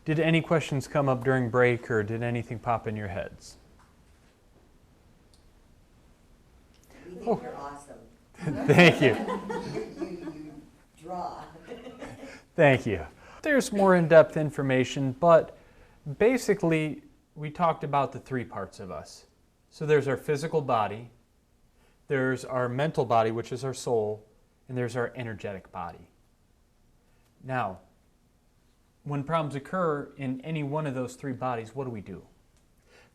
Did any questions come up during break, or did anything pop in your heads? We think you're awesome. Thank you. You draw. Thank you. There's more in-depth information, but basically we talked about the three parts of us. So there's our physical body, there's our mental body, which is our soul, and there's our energetic body. Now, when problems occur in any one of those three bodies, what do?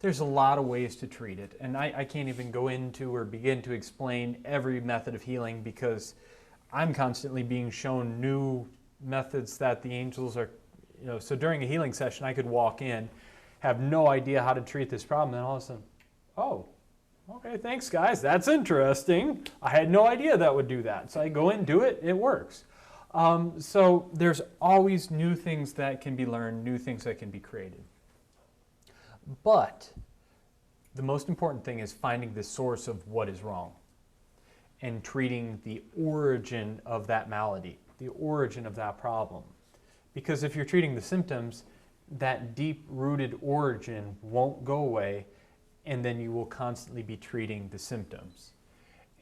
There's a lot of ways to treat it, and I can't even go into or begin to explain every method of healing because I'm constantly being shown new methods that the angels are, so during a healing session I could walk in, have no idea how to treat this problem, and all of a sudden, oh, okay, thanks guys, that's interesting. I had no idea that would do that. So I go in, do it, it works. So there's always new things that can be learned, new things that can be created. But the most important thing is finding the source of what is wrong and treating the origin of that malady, the origin of that problem. Because if you're treating the symptoms, that deep-rooted origin won't go away, and then you will constantly be treating the symptoms,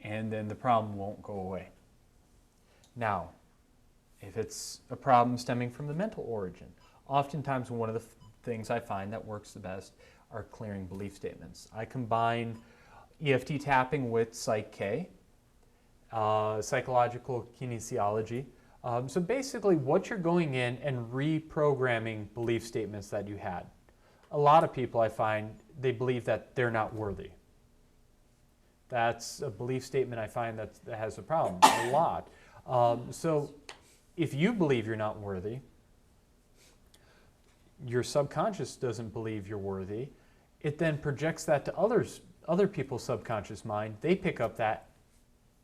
and then the problem won't go away. Now, if it's a problem stemming from the mental origin, oftentimes one of the things I find that works the best are clearing belief statements. I combine EFT tapping with Psych-K, psychological kinesiology. So basically what you're going in and reprogramming belief statements that you had. A lot of people I find, they believe that they're not worthy. That's a belief statement I find that has a problem, a lot. So if you believe you're not worthy, your subconscious doesn't believe you're worthy, it then projects that to other people's subconscious mind. They pick up that,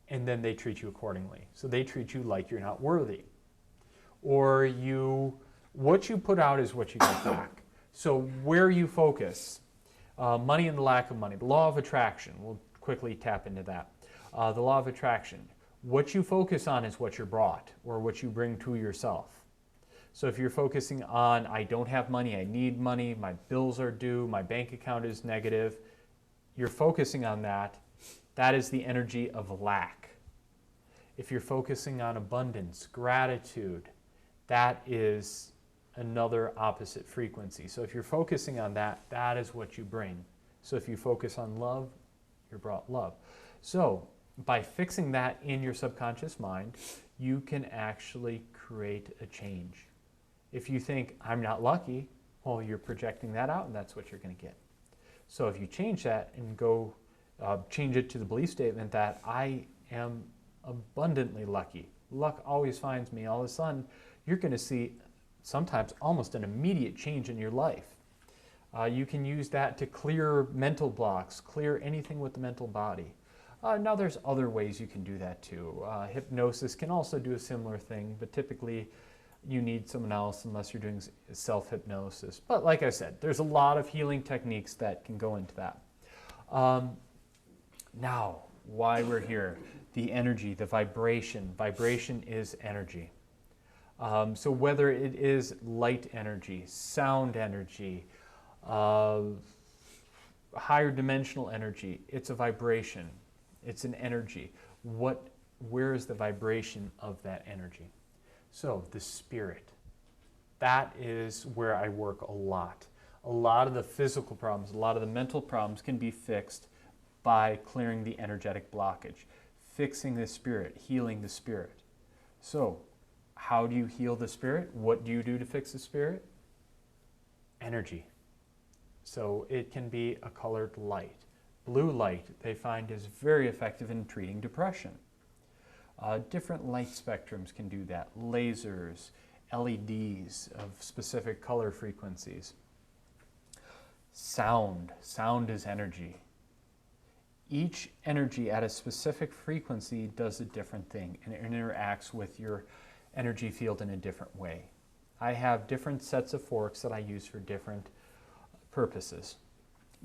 and then they treat you accordingly. So they treat you like you're not worthy. Or what you put out is what you get back. So where you focus, money and the lack of money, the law of attraction, we'll quickly tap into that. The law of attraction, what you focus on is what you're brought, or what you bring to yourself. So if you're focusing on, I don't have money, I need money, my bills are due, my bank account is negative, you're focusing on that, that is the energy of lack. If you're focusing on abundance, gratitude, that is another opposite frequency. So if you're focusing on that, that is what you bring. So if you focus on love, you're brought love. So by fixing that in your subconscious mind, you can actually create a change. If you think, I'm not lucky, well, you're projecting that out, and that's what you're going to get. So if you change that and go change it to the belief statement that I am abundantly lucky, luck always finds me, all of a sudden, you're going to see sometimes almost an immediate change in your life. You can use that to clear mental blocks, clear anything with the mental body. Now there's other ways you can do that too. Hypnosis can also do a similar thing, but typically you need someone else unless you're doing self-hypnosis. But like I said, there's a lot of healing techniques that can go into that. Now, why we're here, the energy, the vibration. Vibration is energy. So whether it is light energy, sound energy, higher dimensional energy, it's a vibration. It's an energy. Where is the vibration of that energy? So the spirit, that is where I work a lot. A lot of the physical problems, a lot of the mental problems can be fixed by clearing the energetic blockage, fixing the spirit, healing the spirit. So how do you heal the spirit? What do you do to fix the spirit? Energy. So it can be a colored light. Blue light, they find, is very effective in treating depression. Different light spectrums can do that. Lasers, LEDs of specific color frequencies. Sound is energy. Each energy at a specific frequency does a different thing and it interacts with your energy field in a different way. I have different sets of forks that I use for different purposes.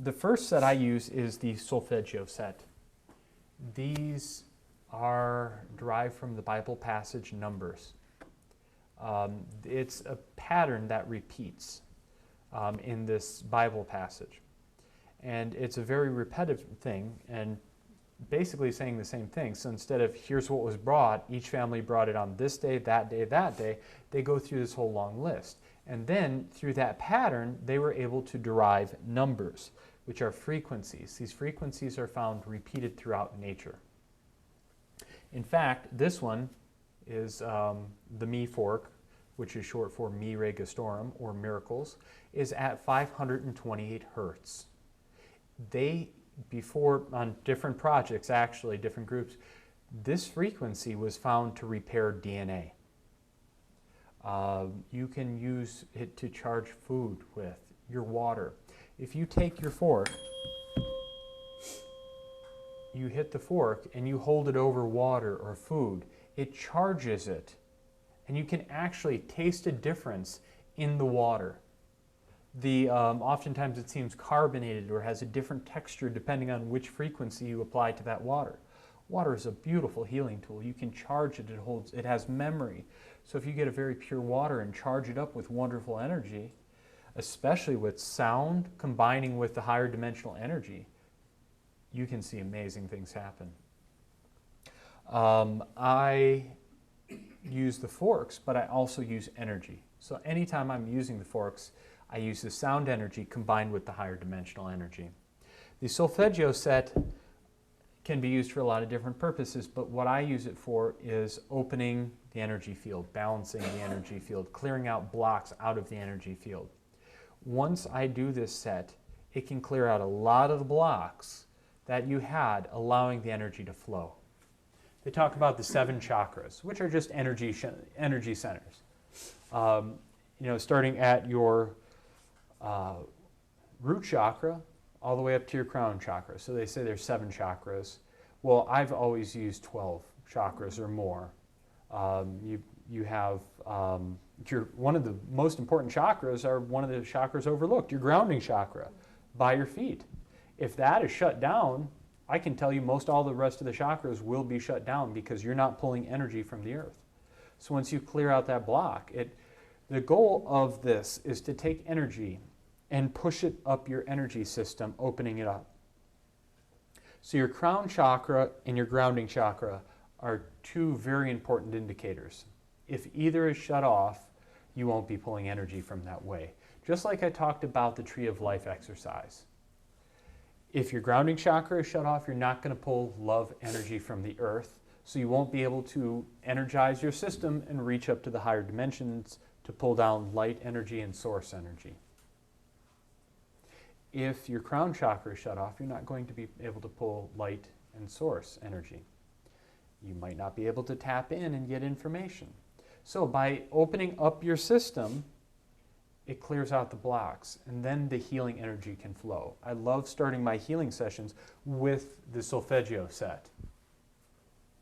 The first set I use is the Solfeggio set. These are derived from the Bible passage Numbers. It's a pattern that repeats. in this Bible passage. And it's a very repetitive thing, and basically saying the same thing. So instead of here's what was brought, each family brought it on this day, that day, that day, they go through this whole long list. And then through that pattern, they were able to derive numbers, which are frequencies. These frequencies are found repeated throughout nature. In fact, this one is the Mi fork, which is short for Mi Registorum, or miracles, is at 528 hertz. They, before, on different projects, actually, different groups, this frequency was found to repair DNA. You can use it to charge food with, your water. If you take your fork, you hit the fork and you hold it over water or food, it charges it. And you can actually taste a difference in the water. Oftentimes it seems carbonated or has a different texture depending on which frequency you apply to that water. Water is a beautiful healing tool. You can charge it, it has memory. So if you get a very pure water and charge it up with wonderful energy, especially with sound combining with the higher dimensional energy, you can see amazing things happen. I use the forks, but I also use energy. So anytime I'm using the forks, I use the sound energy combined with the higher dimensional energy. The solfeggio set can be used for a lot of different purposes, but what I use it for is opening the energy field, balancing the energy field, clearing out blocks out of the energy field. Once I do this set, it can clear out a lot of the blocks that you had, allowing the energy to flow. They talk about the 7 chakras, which are just energy centers. Starting at your root chakra all the way up to your crown chakra. So they say there's 7 chakras. Well, I've always used 12 chakras or more. You have one of the most important chakras are one of the chakras overlooked, your grounding chakra by your feet. If that is shut down, I can tell you most all the rest of the chakras will be shut down because you're not pulling energy from the earth. So once you clear out that block, the goal of this is to take energy and push it up your energy system, opening it up. So your crown chakra and your grounding chakra are 2 very important indicators. If either is shut off, you won't be pulling energy from that way. Just like I talked about the Tree of Life exercise. If your grounding chakra is shut off, you're not going to pull love energy from the earth, so you won't be able to energize your system and reach up to the higher dimensions to pull down light energy and source energy. If your crown chakra is shut off, you're not going to be able to pull light and source energy. You might not be able to tap in and get information. So by opening up your system, it clears out the blocks, and then the healing energy can flow. I love starting my healing sessions with the solfeggio set.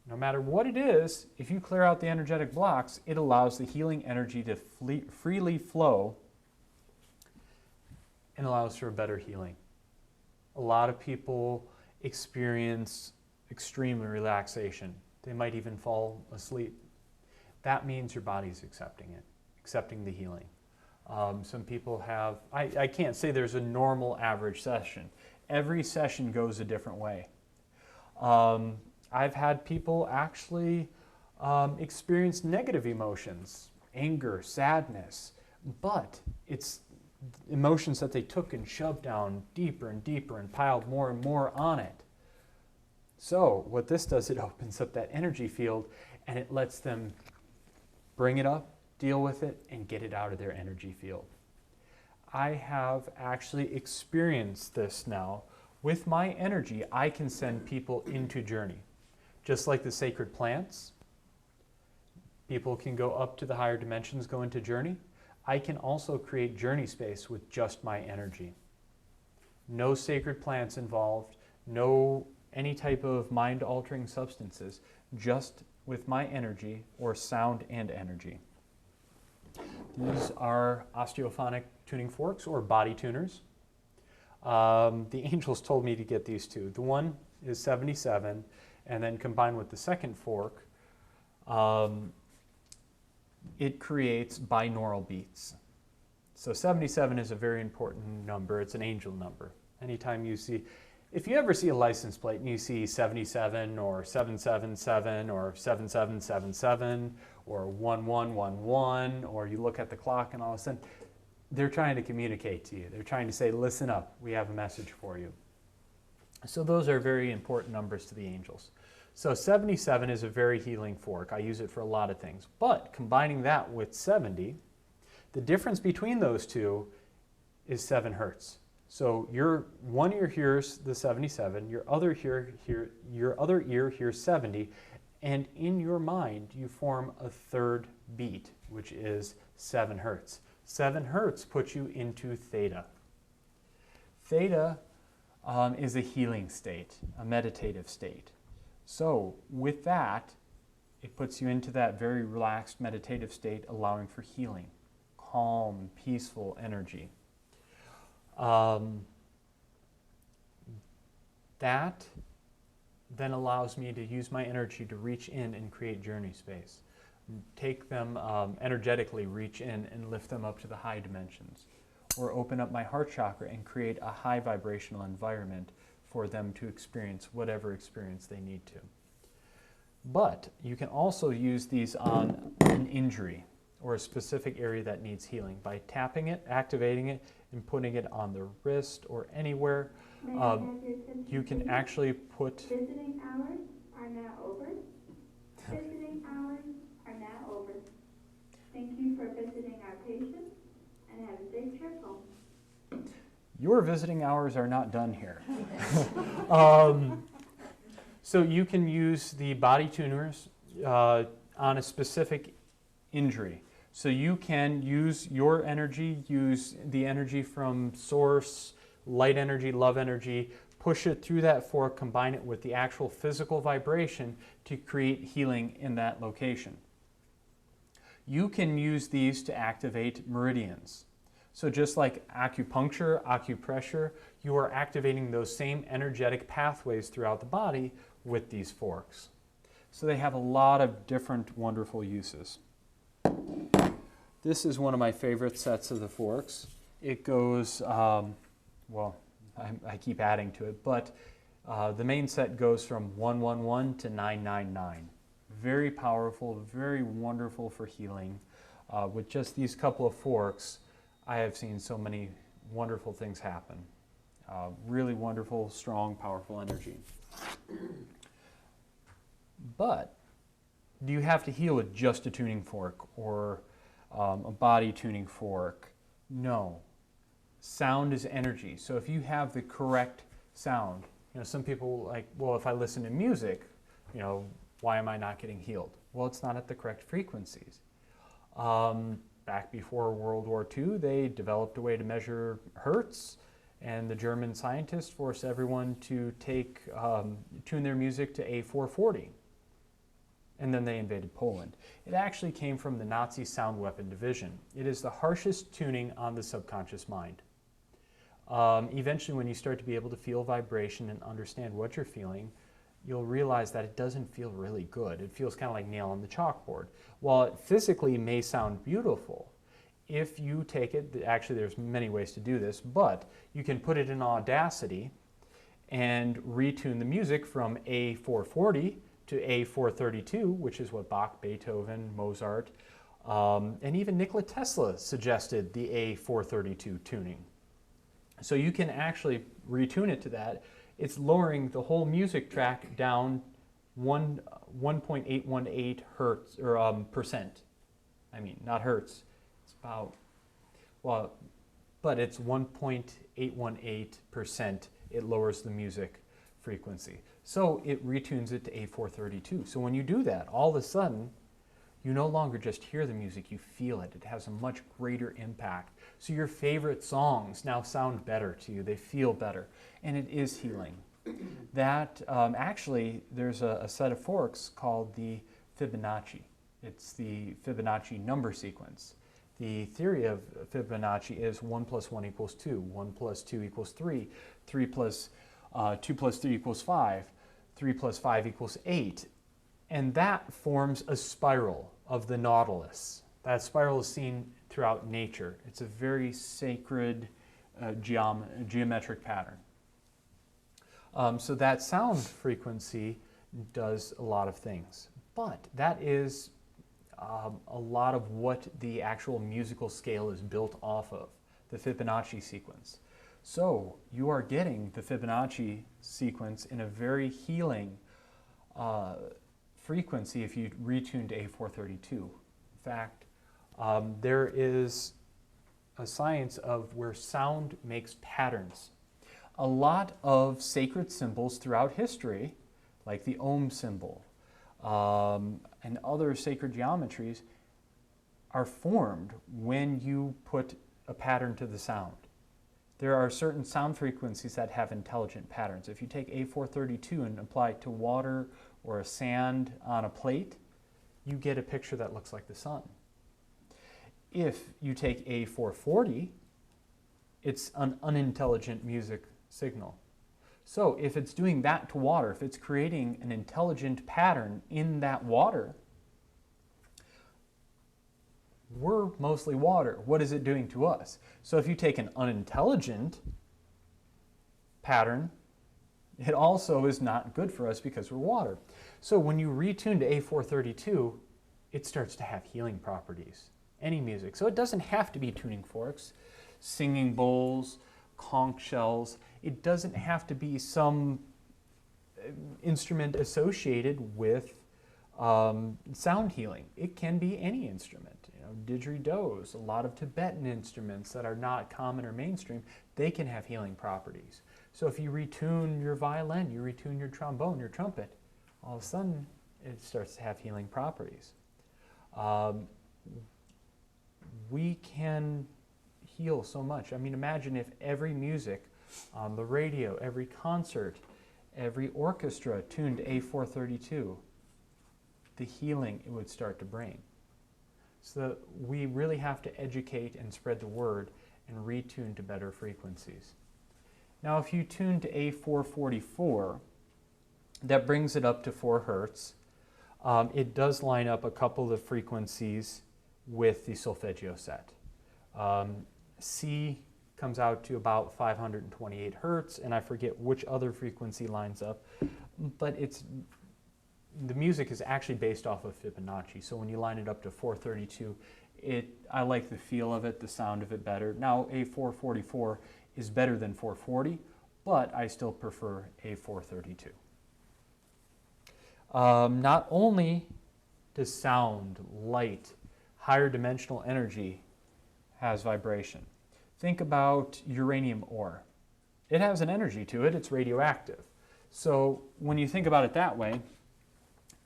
No matter what it is, if you clear out the energetic blocks, it allows the healing energy to freely flow and allows for a better healing. A lot of people experience extreme relaxation. They might even fall asleep. That means your body's accepting it, accepting the healing. Some people have, I can't say there's a normal average session. Every session goes a different way. I've had people actually experience negative emotions, anger, sadness, but it's emotions that they took and shoved down deeper and deeper and piled more and more on it. So what this does, it opens up that energy field and it lets them bring it up, deal with it, and get it out of their energy field. I have actually experienced this now. With my energy, I can send people into journey. Just like the sacred plants, people can go up to the higher dimensions, go into journey. I can also create journey space with just my energy. No sacred plants involved, no any type of mind-altering substances, just with my energy or sound and energy. These are osteophonic tuning forks or body tuners. The angels told me to get these 2. The one is 77, and then combined with the second fork, it creates binaural beats. So 77 is a very important number. It's an angel number. Anytime you see, if you ever see a license plate and you see 77 or 777 or 7777 or 1111, or you look at the clock and all of a sudden, they're trying to communicate to you. They're trying to say, listen up, we have a message for you. So those are very important numbers to the angels. So 77 is a very healing fork. I use it for a lot of things. But combining that with 70, the difference between those two is 7 hertz. So your one ear hears the 77, your other ear hears 70, and in your mind you form a third beat, which is 7 hertz. 7 hertz puts you into theta. Theta is a healing state, a meditative state. So with that, it puts you into that very relaxed meditative state, allowing for healing, calm, peaceful energy. That then allows me to use my energy to reach in and create journey space. Take them energetically, reach in and lift them up to the high dimensions. Or open up my heart chakra and create a high vibrational environment for them to experience whatever experience they need to. But you can also use these on an injury or a specific area that needs healing by tapping it, activating it, and putting it on the wrist or anywhere. You can actually put... Visiting hours are now over. Visiting hours are now over. Thank you for visiting our patients and have a safe trip home. Your visiting hours are not done here. So you can use the body tuners on a specific injury. So you can use your energy, use the energy from source, light energy, love energy, push it through that fork, combine it with the actual physical vibration to create healing in that location. You can use these to activate meridians. So just like acupuncture, acupressure, you are activating those same energetic pathways throughout the body with these forks. So they have a lot of different wonderful uses. This is one of my favorite sets of the forks. It goes, well, I keep adding to it, but the main set goes from 111 to 999. Very powerful, very wonderful for healing. With just these couple of forks, I have seen so many wonderful things happen. Really wonderful, strong, powerful energy. But do you have to heal with just a tuning fork or a body tuning fork? No. Sound is energy. So if you have the correct sound, some people like, well, if I listen to music, why am I not getting healed? Well, it's not at the correct frequencies. Back before World War II, they developed a way to measure hertz, and the German scientists forced everyone to tune their music to A440. And then they invaded Poland. It actually came from the Nazi sound weapon division. It is the harshest tuning on the subconscious mind. Eventually, when you start to be able to feel vibration and understand what you're feeling, you'll realize that it doesn't feel really good. It feels kind of like nail on the chalkboard. While it physically may sound beautiful, if you take it, actually there's many ways to do this, but you can put it in Audacity and retune the music from A440 to A432, which is what Bach, Beethoven, Mozart, and even Nikola Tesla suggested the A432 tuning. So you can actually retune it to that. It's lowering the whole music track down 1.818 hertz or percent. I mean, not hertz. It's about, well, but it's 1.818%. It lowers the music frequency. So it retunes it to A432. So when you do that, all of a sudden, you no longer just hear the music, you feel it. It has a much greater impact. So your favorite songs now sound better to you. They feel better. And it is healing. That, actually, there's a set of forks called the Fibonacci. It's the Fibonacci number sequence. The theory of Fibonacci is 1 + 1 = 2, 1 + 2 = 3, 2 + 3 = 5, 3 + 5 = 8. And that forms a spiral of the Nautilus. That spiral is seen throughout nature. It's a very sacred geometric pattern. So that sound frequency does a lot of things, but that is a lot of what the actual musical scale is built off of, the Fibonacci sequence. So you are getting the Fibonacci sequence in a very healing frequency if you retune to A432. In fact, there is a science of where sound makes patterns. A lot of sacred symbols throughout history, like the Om symbol and other sacred geometries, are formed when you put a pattern to the sound. There are certain sound frequencies that have intelligent patterns. If you take A432 and apply it to water or a sand on a plate, you get a picture that looks like the sun. If you take A440, it's an unintelligent music signal. So if it's doing that to water, if it's creating an intelligent pattern in that water, we're mostly water. What is it doing to us? So if you take an unintelligent pattern, it also is not good for us because we're water. So when you retune to A432, it starts to have healing properties. Any music. So it doesn't have to be tuning forks, singing bowls, conch shells. It doesn't have to be some instrument associated with sound healing. It can be any instrument. Didgeridoes, a lot of Tibetan instruments that are not common or mainstream, they can have healing properties. So if you retune your violin, you retune your trombone, your trumpet, all of a sudden it starts to have healing properties. We can heal so much. I mean, imagine if every music on the radio, every concert, every orchestra tuned A432, the healing it would start to bring. So we really have to educate and spread the word and retune to better frequencies. Now if you tune to A444, that brings it up to 4 hertz. It does line up a couple of frequencies with the solfeggio set. C comes out to about 528 hertz, and I forget which other frequency lines up, but the music is actually based off of Fibonacci. So when you line it up to 432, I like the feel of it, the sound of it better. Now A444 is better than 440, but I still prefer A432. Not only does sound, light, higher dimensional energy has vibration. Think about uranium ore. It has an energy to it, it's radioactive. So when you think about it that way,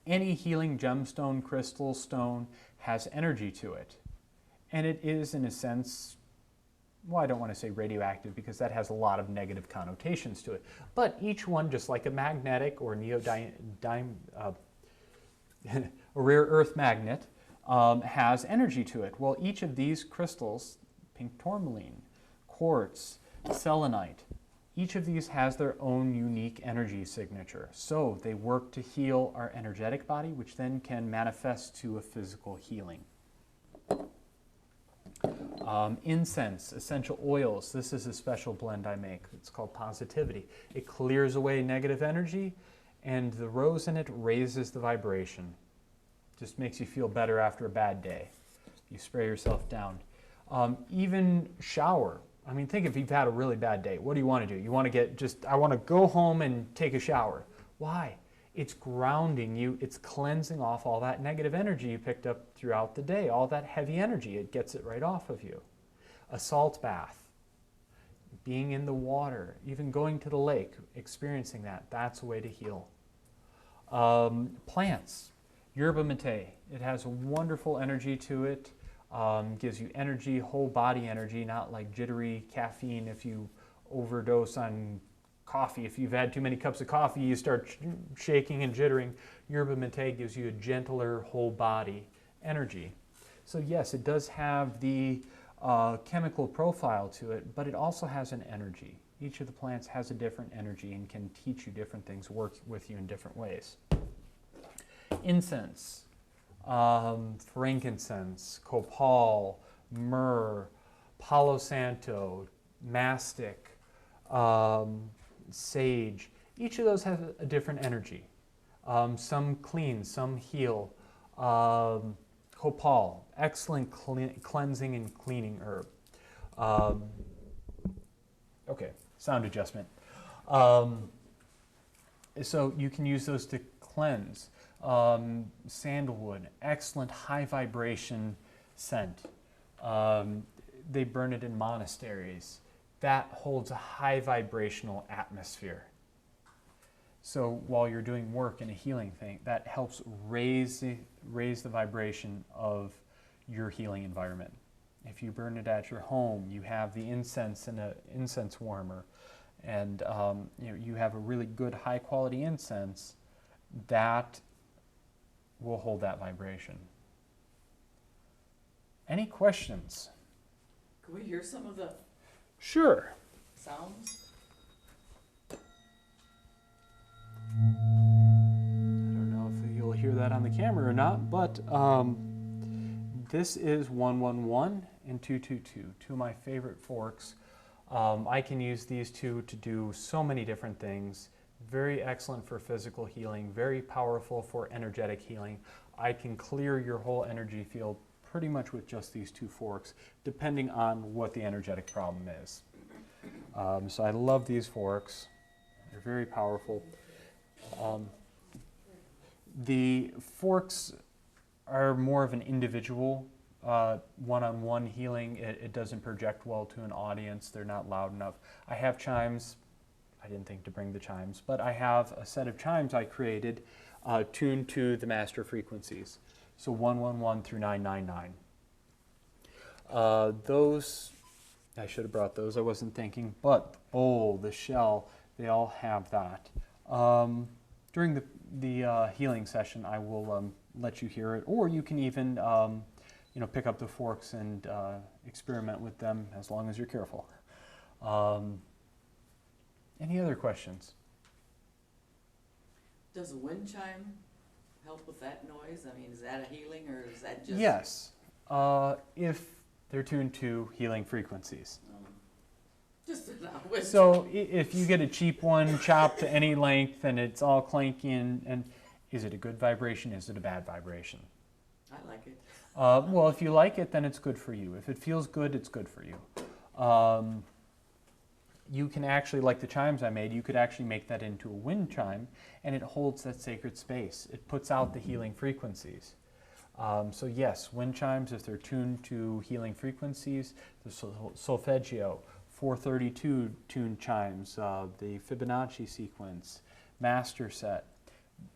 any healing gemstone, crystal, stone has energy to it. And it is, in a sense, well, I don't want to say radioactive because that has a lot of negative connotations to it. But each one, just like a magnetic or a rare earth magnet, has energy to it. Well, each of these crystals, pink tourmaline, quartz, selenite, each of these has their own unique energy signature. So they work to heal our energetic body, which then can manifest to a physical healing. Incense, essential oils. This is a special blend I make. It's called Positivity. It clears away negative energy, and the rose in it raises the vibration. Just makes you feel better after a bad day. You spray yourself down. Even shower. I mean, think if you've had a really bad day. What do you want to do? You want to I want to go home and take a shower. Why? It's grounding you. It's cleansing off all that negative energy you picked up throughout the day, all that heavy energy. It gets it right off of you. A salt bath, being in the water, even going to the lake, experiencing that, that's a way to heal. Plants, yerba mate. It has a wonderful energy to it. Gives you energy, whole body energy, not like jittery caffeine if you overdose on coffee. If you've had too many cups of coffee, you start shaking and jittering. Yerba mate gives you a gentler whole body energy. So yes, it does have the chemical profile to it, but it also has an energy. Each of the plants has a different energy and can teach you different things, work with you in different ways. Incense. Frankincense, copal, myrrh, palo santo, mastic, sage. Each of those has a different energy. Some clean, some heal. Copal, excellent cleansing and cleaning herb. Okay, sound adjustment. So you can use those to cleanse. Sandalwood, excellent high vibration scent. They burn it in monasteries. That holds a high vibrational atmosphere. So while you're doing work in a healing thing, that helps raise the vibration of your healing environment. If you burn it at your home, you have the incense in an incense warmer, and you have a really good high quality incense, that will hold that vibration. Any questions? Can we hear some of the Sure. sounds? I don't know if you'll hear that on the camera or not, but this is 111 and 222, two of my favorite forks. I can use these two to do so many different things. Very excellent for physical healing, very powerful for energetic healing. I can clear your whole energy field pretty much with just these two forks, depending on what the energetic problem is. So I love these forks. They're very powerful. The forks are more of an individual one-on-one healing. It doesn't project well to an audience. They're not loud enough. I have chimes. I didn't think to bring the chimes, but I have a set of chimes I created tuned to the master frequencies. So 111 through 999. Those, I should have brought those. I wasn't thinking, but the bowl, the shell, they all have that. During the healing session, I will let you hear it, or you can even pick up the forks and experiment with them as long as you're careful. Any other questions? Does a wind chime help with that noise? I mean, is that a healing or is that just? Yes, if they're tuned to healing frequencies. Just a wind So if you get a cheap one chopped to any length and it's all clanky, and is it a good vibration? Is it a bad vibration? I like it. Well, if you like it, then it's good for you. If it feels good, it's good for you. You can actually, like the chimes I made, you could actually make that into a wind chime, and it holds that sacred space. It puts out the healing frequencies. So yes, wind chimes, if they're tuned to healing frequencies, the solfeggio, 432 tuned chimes, the Fibonacci sequence, master set,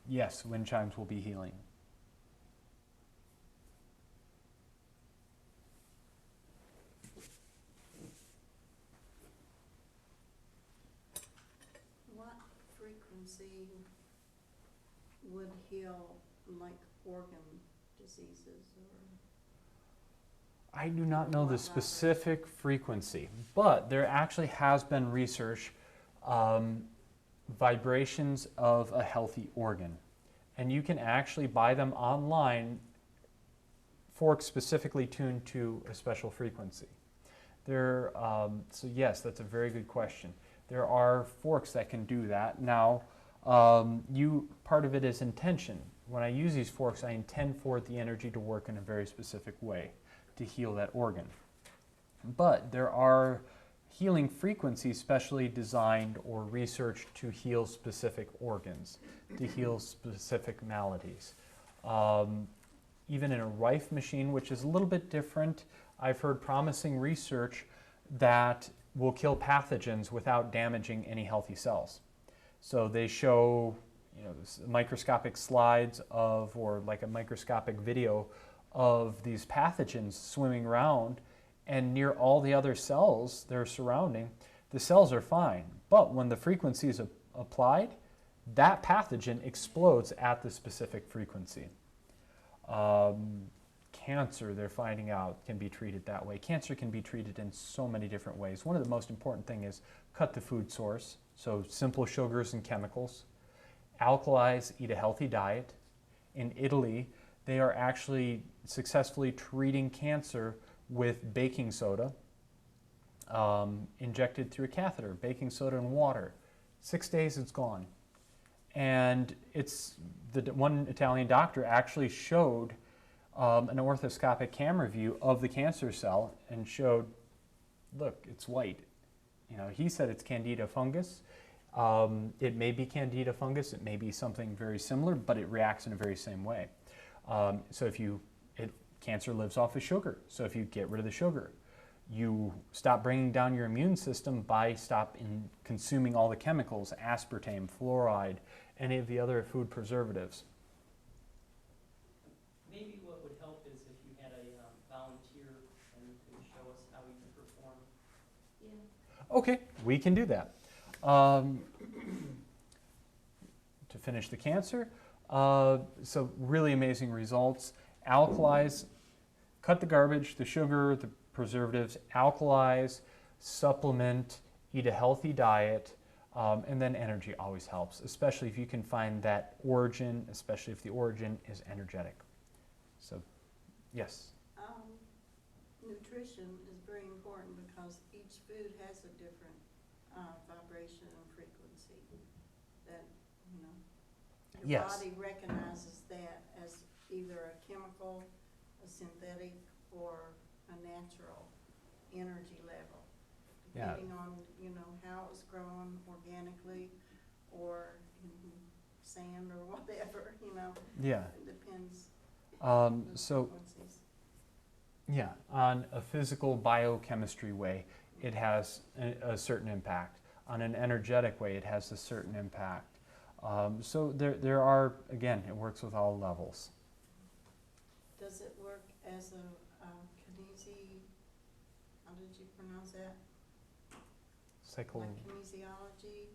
yes, wind chimes will be healing. What frequency would heal like organ diseases or? I do not know the specific frequency, but there actually has been research, vibrations of a healthy organ. And you can actually buy them online, forks specifically tuned to a special frequency. So yes, that's a very good question. There are forks that can do that. Now, part of it is intention. When I use these forks, I intend for the energy to work in a very specific way to heal that organ. But there are healing frequencies specially designed or researched to heal specific organs, to heal specific maladies. Even in a Rife machine, which is a little bit different, I've heard promising research that will kill pathogens without damaging any healthy cells. So they show microscopic slides or like a microscopic video of these pathogens swimming around, and near all the other cells they're surrounding, the cells are fine. But when the frequency is applied, that pathogen explodes at the specific frequency. Cancer, they're finding out, can be treated that way. Cancer can be treated in so many different ways. One of the most important things is cut the food source, so simple sugars and chemicals. Alkalize, eat a healthy diet. In Italy, they are actually successfully treating cancer with baking soda, injected through a catheter, baking soda and water. 6 days, it's gone. And one Italian doctor actually showed an orthoscopic camera view of the cancer cell and showed, look, it's white. You know, he said it's Candida fungus. It may be Candida fungus, it may be something very similar, but it reacts in a very same way. So cancer lives off of sugar. So if you get rid of the sugar, you stop bringing down your immune system by consuming all the chemicals, aspartame, fluoride, any of the other food preservatives. Maybe what would help is if you had a volunteer and could show us how you can perform. Yeah. Okay, we can do that. To finish the cancer, so really amazing results. Alkalize, cut the garbage, the sugar, the preservatives, alkalize, supplement, eat a healthy diet, and then energy always helps, especially if you can find that origin, especially if the origin is energetic. So, yes. Nutrition is very important because each food has a different vibration and frequency that, you know, your Yes. body recognizes that as either a chemical, a synthetic, or a natural energy level, Yeah. depending on, you know, how it's grown organically or in sand or whatever, you know, Yeah. it depends Um, on so, frequencies. yeah, on a physical biochemistry way, it has a certain impact. On an energetic way, it has a certain impact. So there are, again, it works with all levels. Does it work as a kinesi, how did you pronounce that? Cycle. Like kinesiology,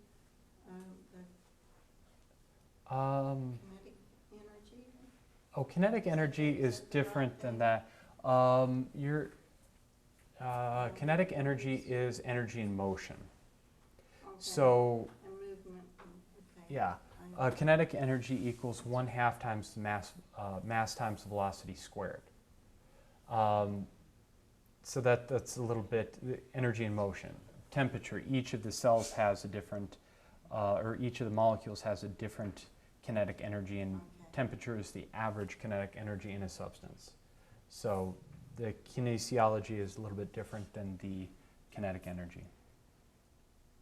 the kinetic energy? Kinetic energy is different than that. Kinetic energy is energy in motion. Okay. So, And movement, okay. yeah, I know. kinetic energy equals 1/2 times the mass times the velocity squared. So that's a little bit the energy in motion. Temperature, each of the cells has a different, or each of the molecules has a different kinetic energy, and Okay. temperature is the average kinetic energy in a substance. So the kinesiology is a little bit different than the kinetic energy.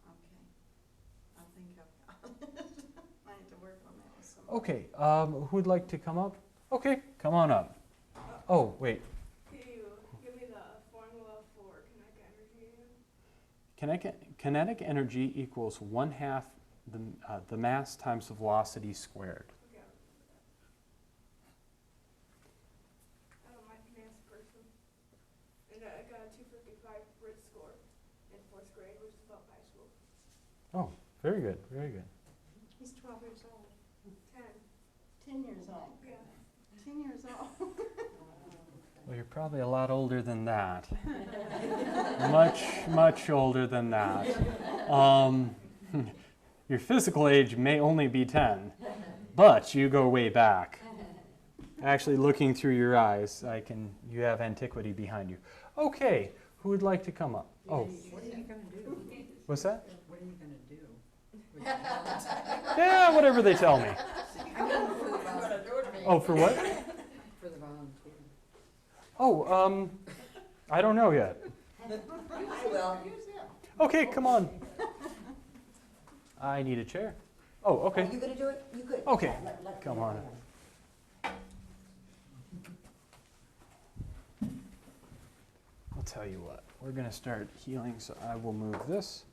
Okay. I think I've got it. I need to work on that with some. Okay, who'd like to come up? Okay, come on up. Oh, wait. Can you give me the formula for kinetic energy? Kinetic energy equals 1/2 the mass times the velocity squared. Okay. I'm a math person. And I got a 255 Brit score in 4th grade, which is above high school. Oh, very good, very good. He's 12 years old. 10. 10 years old. Yeah. 10 years old. Well, you're probably a lot older than that. Much older than that. Your physical age may only be 10, but you go way back. Actually, looking through your eyes, you have antiquity behind you. Okay, who would like to come up? Oh, What are you gonna do? what's that? What are you gonna do? with your talents? Yeah, whatever they tell me. Oh, for what? For the volunteer. Oh, I don't know yet. I will. Okay, come on. I need a chair. Oh, Are okay. you gonna do it? You could. Okay, Yeah, let come me on. know. I'll tell you what. We're going to start healing, so I will move this.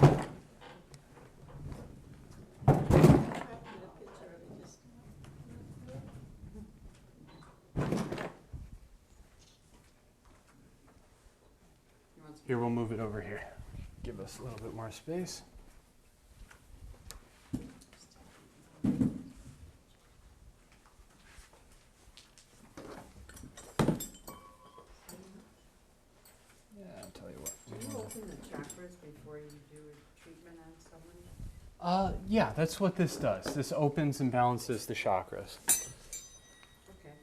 I have to get a picture of it just. You want some- Here, we'll move it over here. Give us a little bit more space. Yeah, I'll tell you what. Do you open the chakras before you do a treatment on someone? Yeah, that's what this does. This opens and balances the chakras. Okay.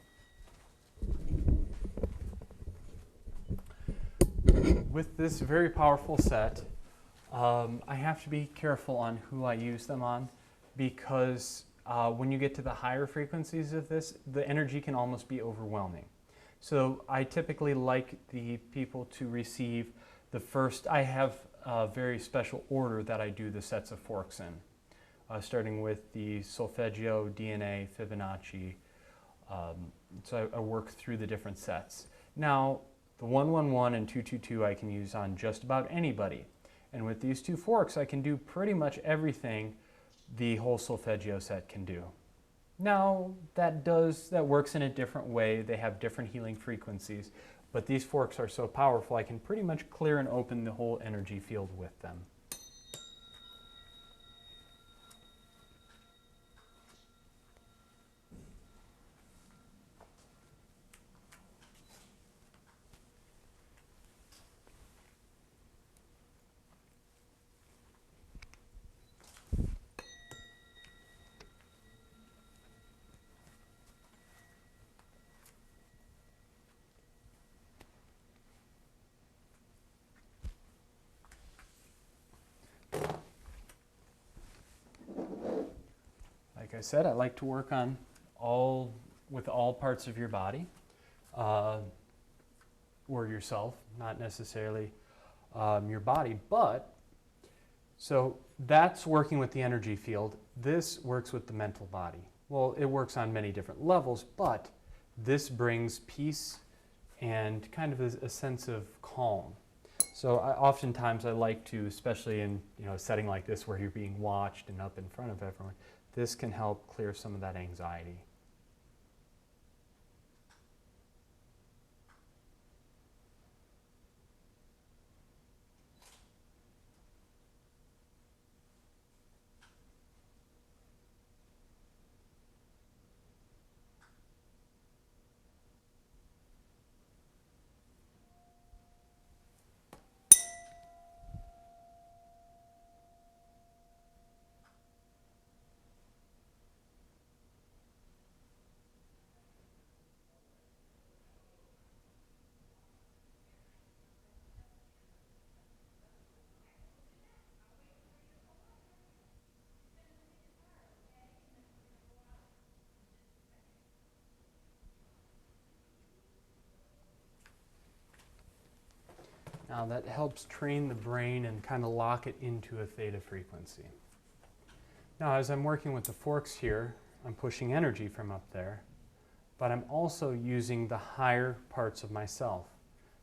with this very powerful set, I have to be careful on who I use them on, because when you get to the higher frequencies of this, the energy can almost be overwhelming. So I typically like the people to receive the first. I have a very special order that I do the sets of forks in, starting with the solfeggio, DNA, Fibonacci. So I work through the different sets. Now, the 111 and 222 I can use on just about anybody. And with these two forks, I can do pretty much everything the whole solfeggio set can do. Now, that works in a different way. They have different healing frequencies, but these forks are so powerful, I can pretty much clear and open the whole energy field with them. Like I said, I like to work on with all parts of your body, or yourself, not necessarily your body, but so that's working with the energy field. This works with the mental body. Well, it works on many different levels, but this brings peace and kind of a sense of calm. So oftentimes I like to, especially in a setting like this where you're being watched and up in front of everyone, this can help clear some of that anxiety. Now that helps train the brain and kind of lock it into a theta frequency. Now as I'm working with the forks here, I'm pushing energy from up there, but I'm also using the higher parts of myself.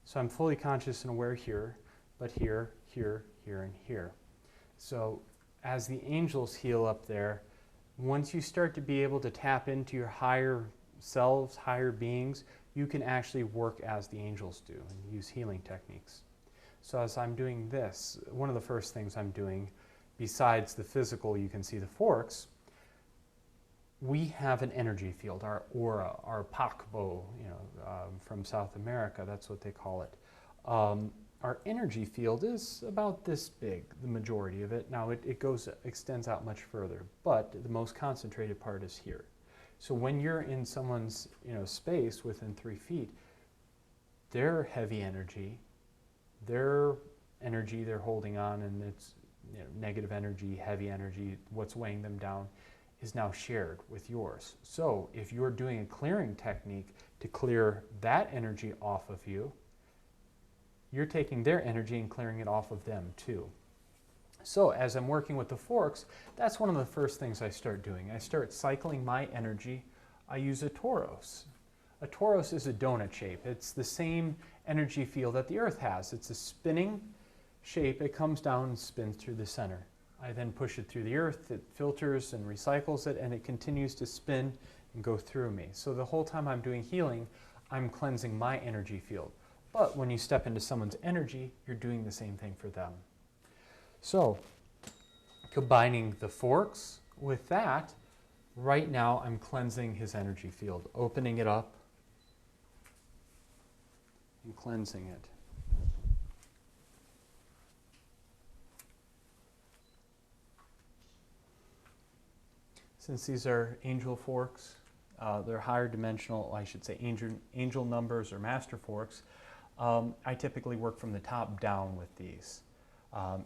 So I'm fully conscious and aware here, but here, here, here, and here. So as the angels heal up there, once you start to be able to tap into your higher selves, higher beings, you can actually work as the angels do and use healing techniques. So as I'm doing this, one of the first things I'm doing, besides the physical, you can see the forks, we have an energy field, our aura, our pakbo, from South America, that's what they call it. Our energy field is about this big, the majority of it. Now it extends out much further, but the most concentrated part is here. So when you're in someone's space within 3 feet, their heavy energy, their energy they're holding on, and it's negative energy, heavy energy, what's weighing them down, is now shared with yours. So if you're doing a clearing technique to clear that energy off of you, you're taking their energy and clearing it off of them too. So as I'm working with the forks, that's one of the first things I start doing. I start cycling my energy. I use a torus. A torus is a donut shape. It's the same energy field that the Earth has. It's a spinning shape. It comes down and spins through the center. I then push it through the Earth. It filters and recycles it, and it continues to spin and go through me. So the whole time I'm doing healing, I'm cleansing my energy field. But when you step into someone's energy, you're doing the same thing for them. So combining the forks with that, right now I'm cleansing his energy field, opening it up and cleansing it. Since these are angel forks, they're higher dimensional, I should say angel numbers or master forks, I typically work from the top down with these.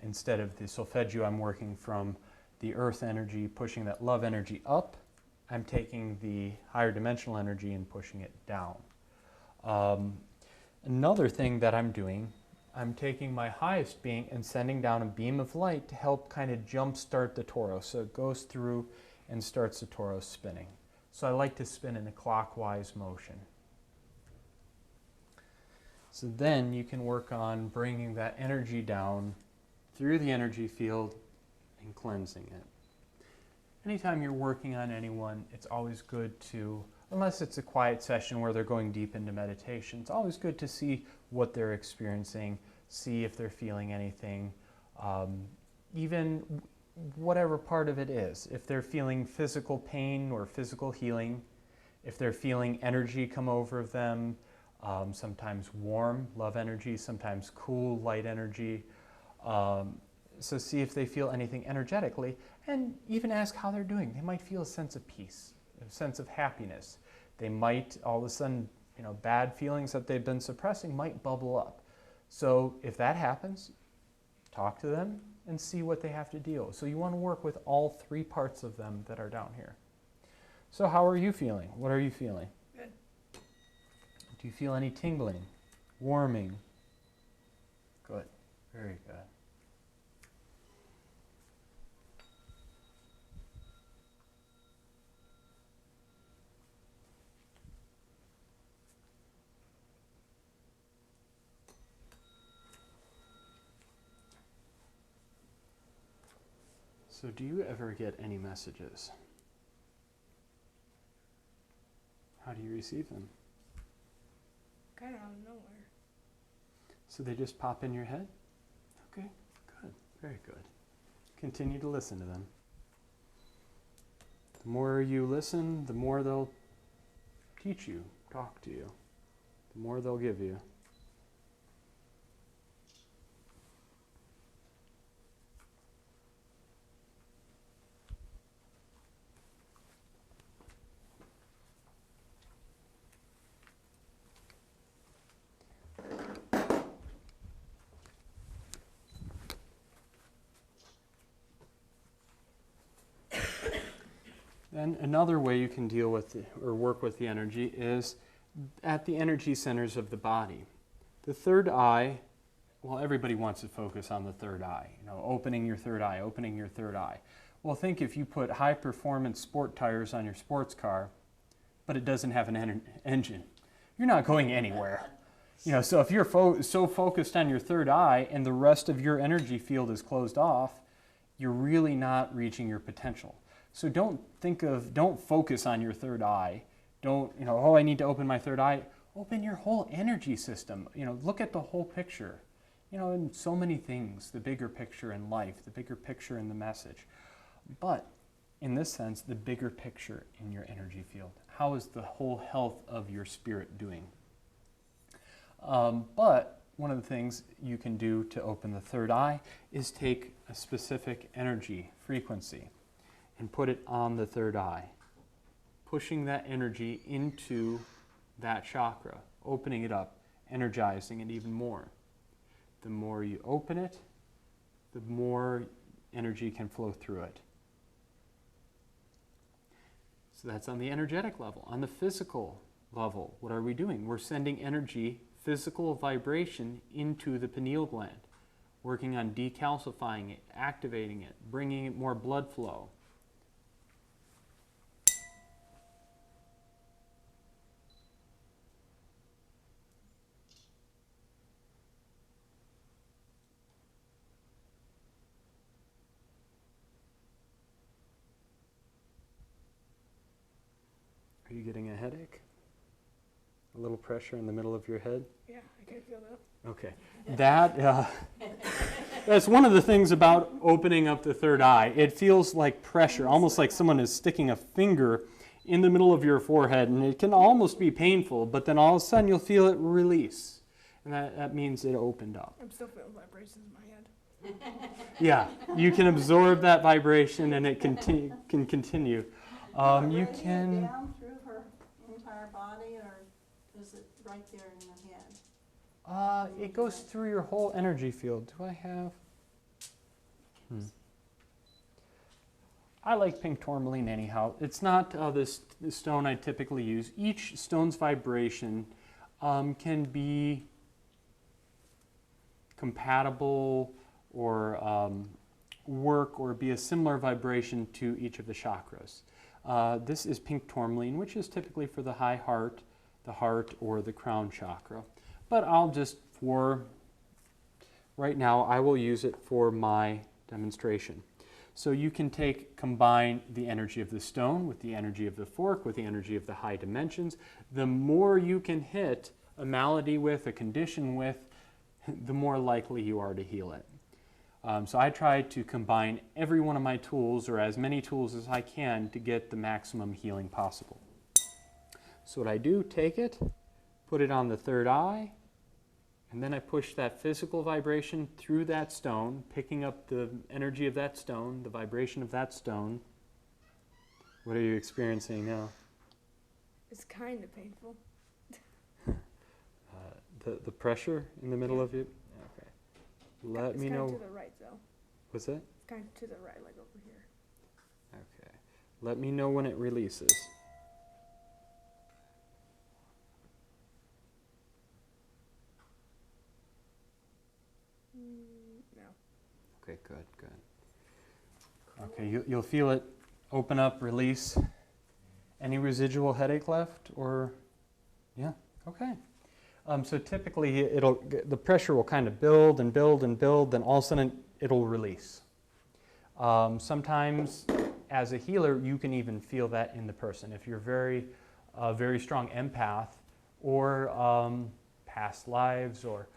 Instead of the solfeggio, I'm working from the earth energy, pushing that love energy up. I'm taking the higher dimensional energy and pushing it down. Another thing that I'm doing, I'm taking my highest being and sending down a beam of light to help kind of jumpstart the torus. So it goes through and starts the torus spinning. So I like to spin in a clockwise motion. So then you can work on bringing that energy down through the energy field and cleansing it. Anytime you're working on anyone, it's always good to, unless it's a quiet session where they're going deep into meditation, it's always good to see what they're experiencing, see if they're feeling anything, even whatever part of it is. If they're feeling physical pain or physical healing, if they're feeling energy come over them, sometimes warm, love energy, sometimes cool, light energy. So see if they feel anything energetically, and even ask how they're doing. They might feel a sense of peace, a sense of happiness. They might, all of a sudden, bad feelings that they've been suppressing might bubble up. So if that happens, talk to them and see what they have to deal with. So you want to work with all three parts of them that are down here. So how are you feeling? What are you feeling? Good. Do you feel any tingling, warming? Good, very good. So do you ever get any messages? How do you receive them? Kind of out of nowhere. So they just pop in your head? Okay, good, very good. Continue to listen to them. The more you listen, the more they'll teach you, talk to you, the more they'll give you. Then another way you can deal with or work with the energy is at the energy centers of the body. The third eye, well, everybody wants to focus on the third eye, opening your third eye, opening your third eye. Well, think if you put high performance sport tires on your sports car, but it doesn't have an engine, you're not going anywhere. So if you're so focused on your third eye and the rest of your energy field is closed off, you're really not reaching your potential. So don't focus on your third eye. Don't, I need to open my third eye. Open your whole energy system. Look at the whole picture. In so many things, the bigger picture in life, the bigger picture in the message. But in this sense, the bigger picture in your energy field. How is the whole health of your spirit doing? But one of the things you can do to open the third eye is take a specific energy frequency and put it on the third eye, pushing that energy into that chakra, opening it up, energizing it even more. The more you open it, the more energy can flow through it. So that's on the energetic level. On the physical level, what are we doing? We're sending energy, physical vibration into the pineal gland, working on decalcifying it, activating it, bringing it more blood flow. Are you getting a headache? A little pressure in the middle of your head? Yeah, I can feel that. Okay. That's one of the things about opening up the third eye. It feels like pressure, almost like someone is sticking a finger in the middle of your forehead, and it can almost be painful, but then all of a sudden you'll feel it release. And that means it opened up. I'm still feeling vibrations in my head. Yeah, you can absorb that vibration and it can continue. You Radiate can... down through her entire body, or is it right there in the head? It goes through your whole energy field. Do I have? I like pink tourmaline anyhow. It's not the stone I typically use. Each stone's vibration can be compatible or work or be a similar vibration to each of the chakras. This is pink tourmaline, which is typically for the heart, or the crown chakra. But I'll just, for right now, I will use it for my demonstration. So you can combine the energy of the stone with the energy of the fork, with the energy of the high dimensions. The more you can hit a malady with, a condition with, the more likely you are to heal it. So I try to combine every one of my tools, or as many tools as I can, to get the maximum healing possible. So what I do, take it, put it on the third eye, and then I push that physical vibration through that stone, picking up the energy of that stone, the vibration of that stone. What are you experiencing now? It's kind of painful. The pressure in the middle of you? Okay. Let me know. It's kind of to the right, though. What's that? It's kind of to the right, like over here. Okay. Let me know when it releases. No. Okay, good. Okay, you'll feel it open up, release. Any residual headache left, or yeah? Okay. So typically, the pressure will kind of build and build and build, then all of a sudden it'll release. Sometimes, as a healer, you can even feel that in the person. If you're very strong empath, or past lives, or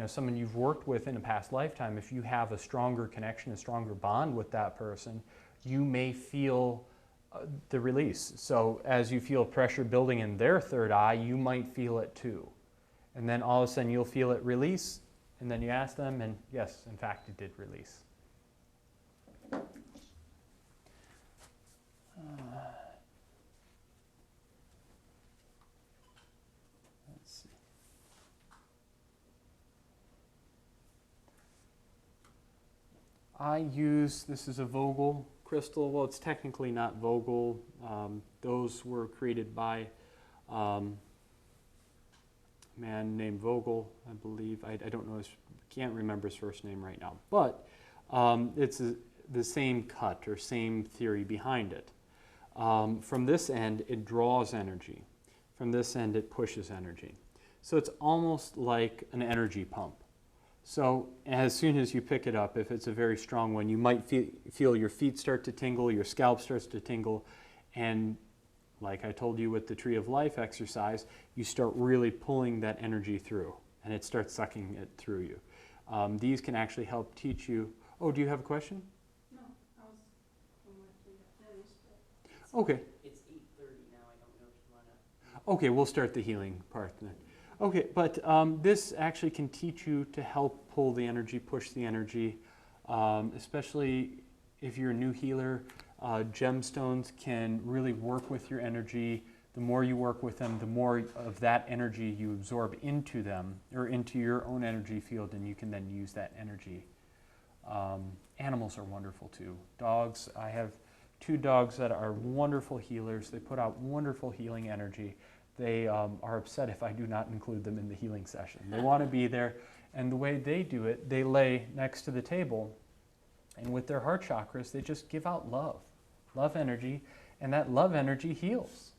someone you've worked with in a past lifetime, if you have a stronger connection, a stronger bond with that person, you may feel the release. So as you feel pressure building in their third eye, you might feel it too. And then all of a sudden you'll feel it release, and then you ask them, and yes, in fact, it did release. Let's see. This is a Vogel crystal. Well, it's technically not Vogel. Those were created by a man named Vogel, I believe. I don't know can't remember his first name right now. But it's the same cut or same theory behind it. From this end, it draws energy. From this end, it pushes energy. So it's almost like an energy pump. So as soon as you pick it up, if it's a very strong one, you might feel your feet start to tingle, your scalp starts to tingle, and like I told you with the Tree of Life exercise, you start really pulling that energy through, and it starts sucking it through you. These can actually help teach you. Oh, do you have a question? No, I was going to finish, but. Okay. It's 8:30 now, I don't know if you want to. Okay, we'll start the healing part then. Okay, but this actually can teach you to help pull the energy, push the energy, especially if you're a new healer. Gemstones can really work with your energy. The more you work with them, the more of that energy you absorb into them, or into your own energy field, and you can then use that energy. Animals are wonderful too. Dogs, I have 2 dogs that are wonderful healers. They put out wonderful healing energy. They are upset if I do not include them in the healing session. They want to be there, and the way they do it, they lay next to the table, and with their heart chakras, they just give out love energy, and that love energy heals.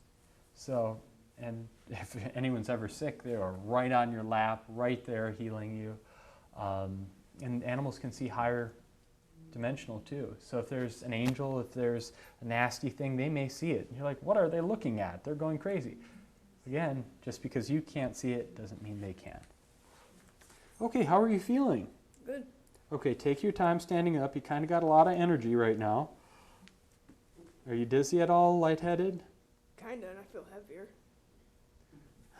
So, and if anyone's ever sick, they are right on your lap, right there healing you. And animals can see higher dimensional too. So if there's an angel, if there's a nasty thing, they may see it. And you're like, what are they looking at? They're going crazy. Again, just because you can't see it doesn't mean they can't. Okay, how are you feeling? Good. Okay, take your time standing up. You kind of got a lot of energy right now. Are you dizzy at all, lightheaded? Kinda, and I feel heavier.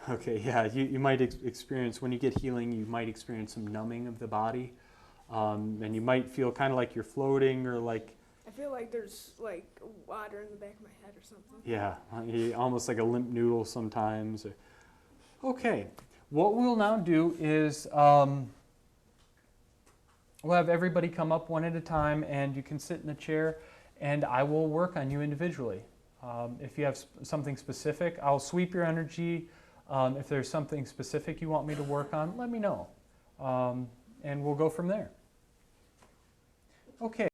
Okay, yeah, you might experience, when you get healing, you might experience some numbing of the body. And you might feel kind of like you're floating, or like... I feel like there's like water in the back of my head or something. Yeah, almost like a limp noodle sometimes. Okay, What we'll now do is we'll have everybody come up one at a time, and you can sit in the chair, and I will work on you individually. If you have something specific, I'll sweep your energy. If there's something specific you want me to work on, let me know. And we'll go from there. Okay.